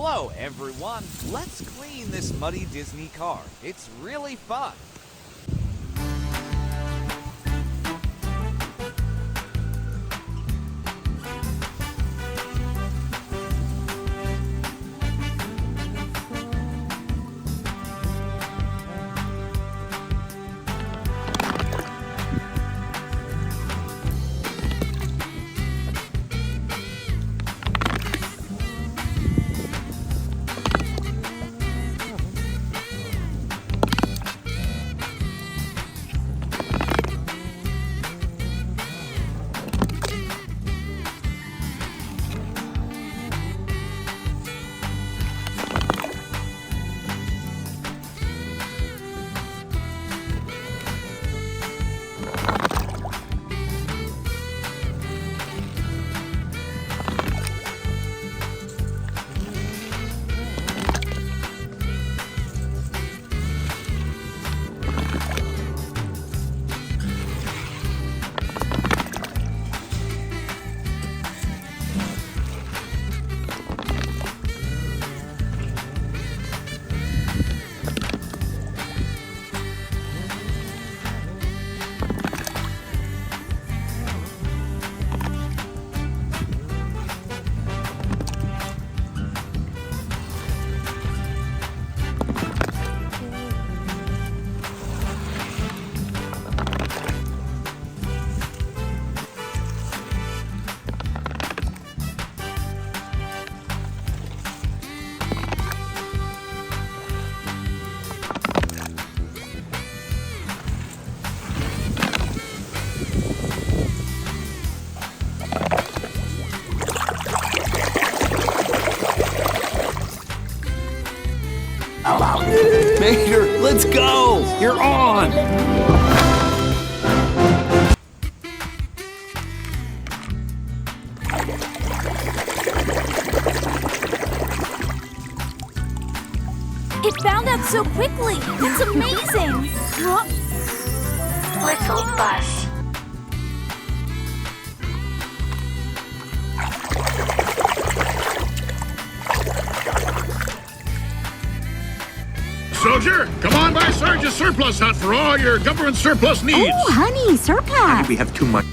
Hello, everyone. Let's clean this muddy Disney car. It's really fun. Mater, let's go! You're on! It found out so quickly! It's amazing! Little bus. Soldier, come on by Sergeant's surplus hut for all your government surplus needs. Oh, honey, surplus! We have too much.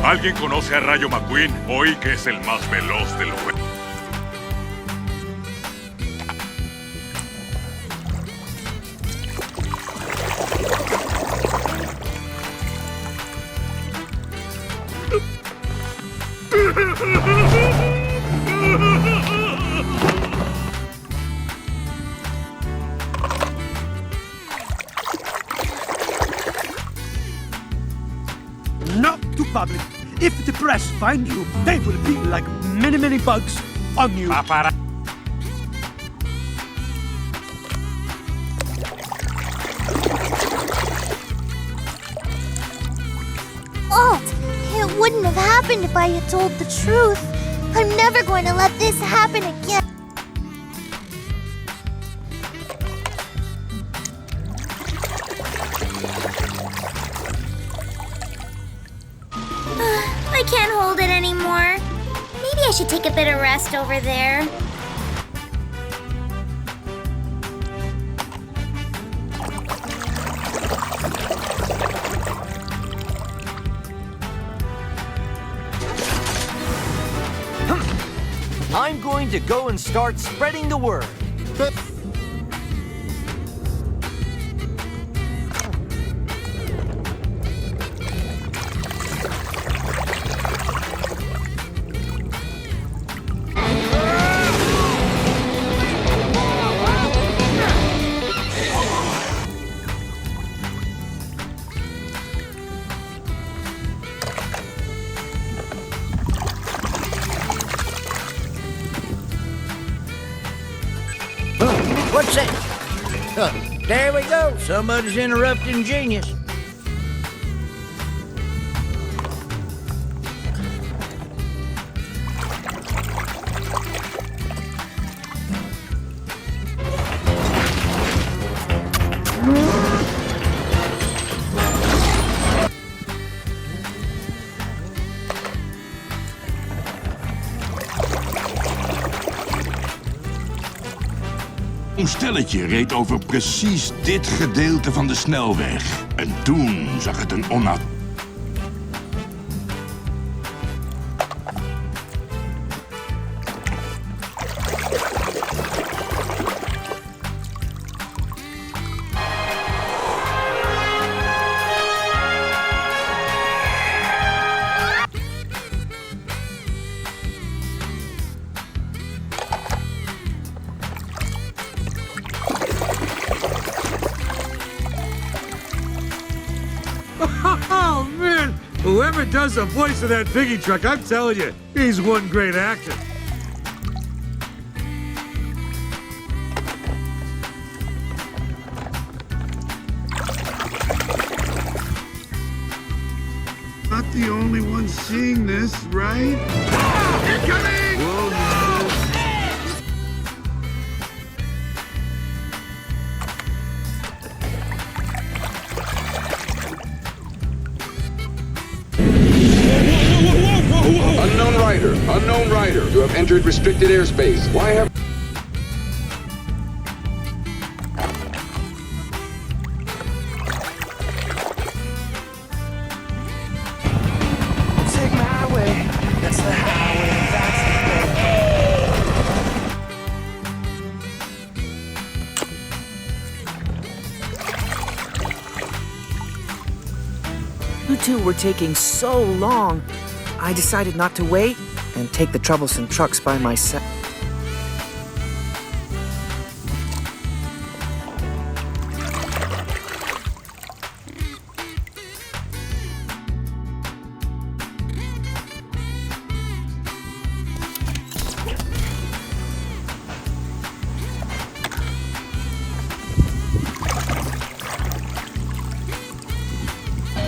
¿Alguien conoce a Rayo McQueen? Oí que es el más veloz del juego. Not too public. If the press find you, they will be like many bugs on you. Alt, it wouldn't have happened if I had told the truth. I'm never going to let this happen again. I can't hold it anymore. Maybe I should take a bit of rest over there. I'm going to go and start spreading the word. What's that? There we go. Somebody's interrupting genius. Een stelletje reed over precies dit gedeelte van de snelweg. En toen zag het een Oh, man! Whoever does the voice of that piggy truck, I'm telling you, he's one great actor. Not the only one seeing this, right? Incoming! Whoa, no. Unknown rider, you have entered restricted airspace. Why have... Take my way. That's the highway. That's You two were taking so long. I decided not to wait and take the troublesome trucks by myself.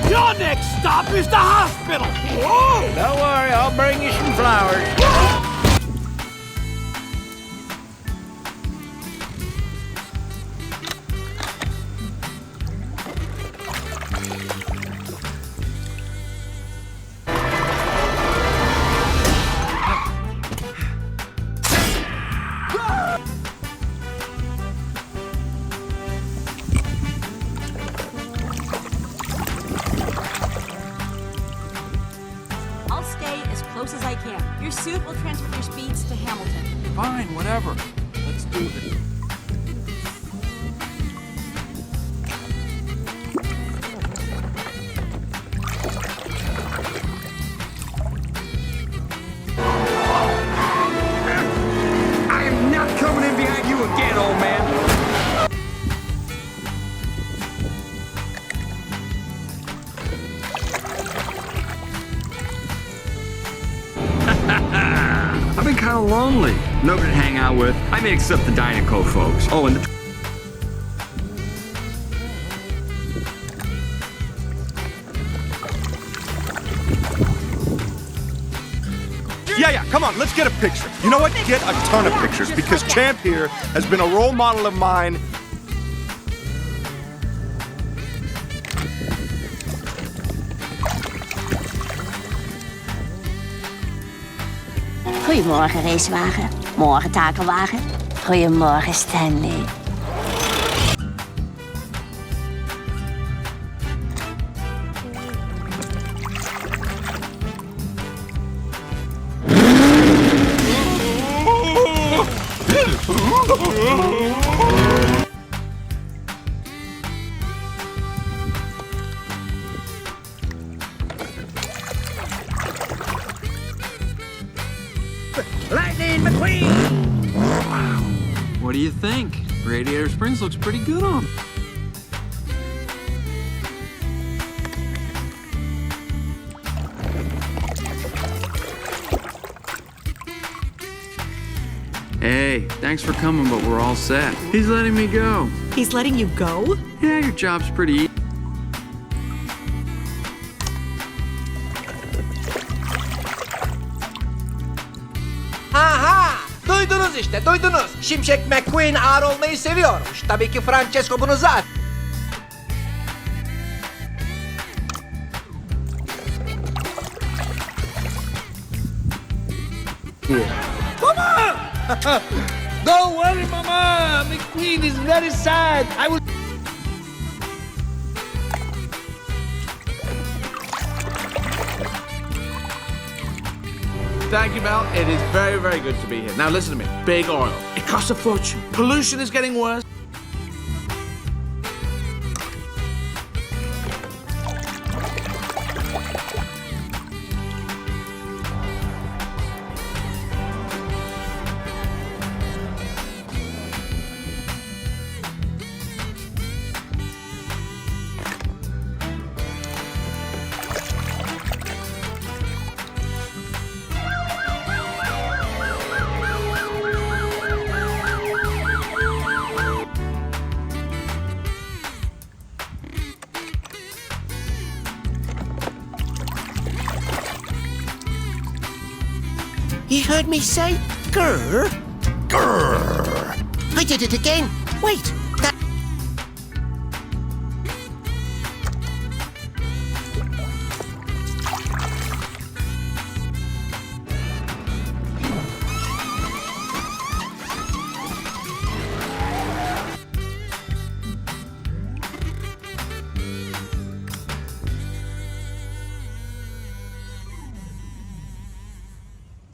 Your next stop is the hospital! Whoa! Don't worry, I'll bring you some flowers. I'll stay as close as I can. Your suit will transfer your speeds to Hamilton. Fine, whatever. Let's do this. I am not coming in behind you again, old man! I've been kind of lonely. Nobody to hang out with. I may accept the Dynaco folks. Oh, and the... Yeah, come on, let's get a picture. You know what? Get a ton of pictures because Champ here has been a role model of mine. Goedemorgen, racewagen. Morgen, takelwagen. Goedemorgen, Stanley. Lightning McQueen! Wow. What do you think? Radiator Springs looks pretty good on. Hey, thanks for coming, but we're all set. He's letting me go. He's letting you go? Yeah, your job's pretty easy. Aha! Duydunuz işte, duydunuz. Şimşek McQueen ağır olmayı seviyormuş. Tabii ki Francesco bunu zaten... here. Mama! Don't worry, Mama. The queen is very sad. I will. Thank you, Mel. It is very, very good to be here. Now listen to me. Big oil. It costs a fortune. Pollution is getting worse. You heard me say grr? Grr! I did it again. Wait,